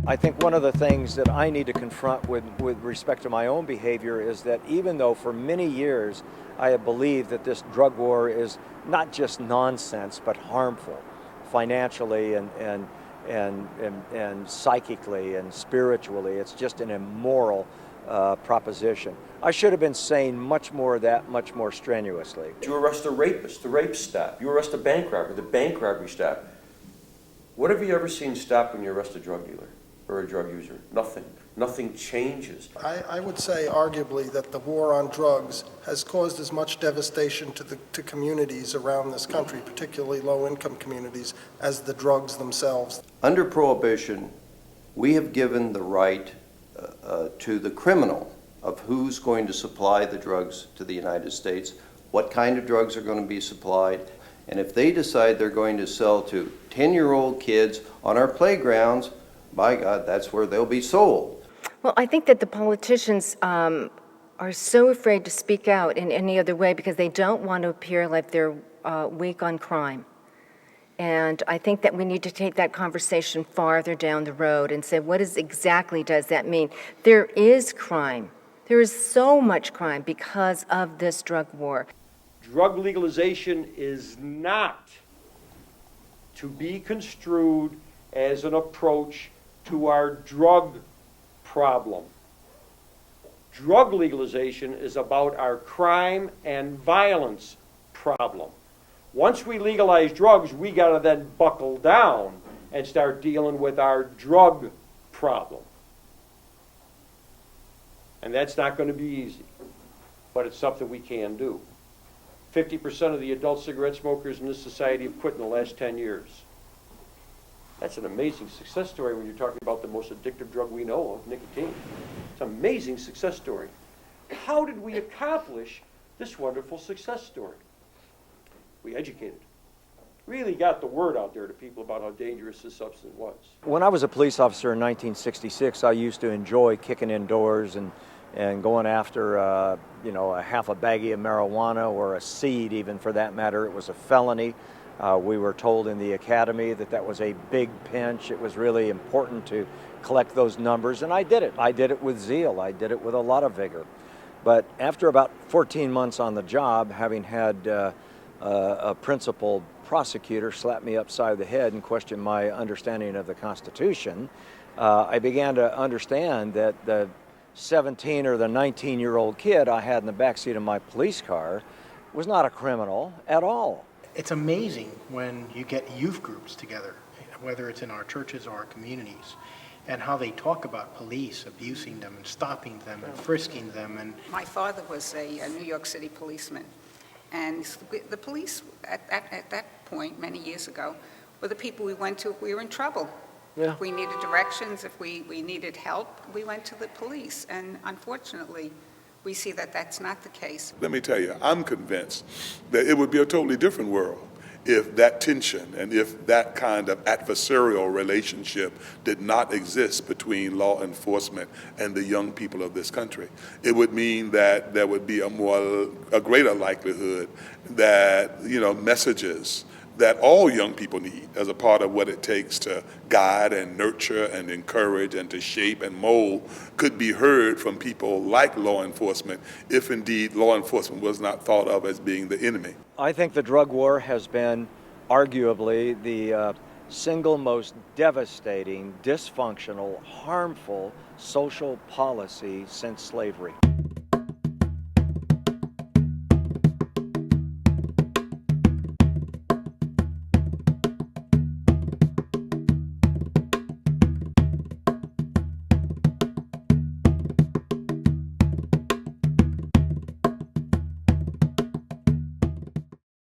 I think one of the things that I need to confront with respect to my own behavior is that even though for many years I have believed that this drug war is not just nonsense but harmful financially and psychically and spiritually, it's just an immoral proposition. I should have been saying much more of that, much more strenuously. You arrest a rapist, the rape stop. You arrest a bank robber, the bank robbery stop. What have you ever seen stop when you arrest a drug dealer or a drug user? Nothing. Nothing changes. I would say arguably that the war on drugs has caused as much devastation to communities around this country, particularly low-income communities, as the drugs themselves. Under Prohibition, we have given the right to the criminal of who's going to supply the drugs to the United States, what kind of drugs are going to be supplied, and if they decide they're going to sell to 10-year-old kids on our playgrounds, by God, that's where they'll be sold. Well, I think that the politicians are so afraid to speak out in any other way because they don't want to appear like they're weak on crime. And I think that we need to take that conversation farther down the road and say, what exactly does that mean? There is crime. There is so much crime because of this drug war. Drug legalization is not to be construed as an approach to our drug problem. Drug legalization is about our crime and violence problem. Once we legalize drugs, we got to then buckle down and start dealing with our drug problem. And that's not going to be easy, but it's something we can do. 50% of the adult cigarette smokers in this society have quit in the last 10 years. That's an amazing success story when you're talking about the most addictive drug we know of, nicotine. It's an amazing success story. How did we accomplish this wonderful success story? We educated. Really got the word out there to people about how dangerous this substance was. When I was a police officer in 1966, I used to enjoy kicking in doors and going after, a half a baggie of marijuana or a seed, even for that matter. It was a felony. We were told in the academy that was a big pinch. It was really important to collect those numbers, and I did it. I did it with zeal. I did it with a lot of vigor. But after about 14 months on the job, having had a principal prosecutor slap me upside the head and question my understanding of the Constitution, I began to understand that the 17 or the 19-year-old kid I had in the backseat of my police car was not a criminal at all. It's amazing when you get youth groups together, whether it's in our churches or our communities, and how they talk about police abusing them and stopping them and frisking them. And my father was a New York City policeman, and the police at that point, many years ago, were the people we went to if we were in trouble. Yeah. If we needed directions, if we needed help, we went to the police. And unfortunately, we see that that's not the case. Let me tell you, I'm convinced that it would be a totally different world if that tension and if that kind of adversarial relationship did not exist between law enforcement and the young people of this country. It would mean that there would be a greater likelihood that, messages that all young people need as a part of what it takes to guide and nurture and encourage and to shape and mold could be heard from people like law enforcement if indeed law enforcement was not thought of as being the enemy. I think the drug war has been arguably the single most devastating, dysfunctional, harmful social policy since slavery.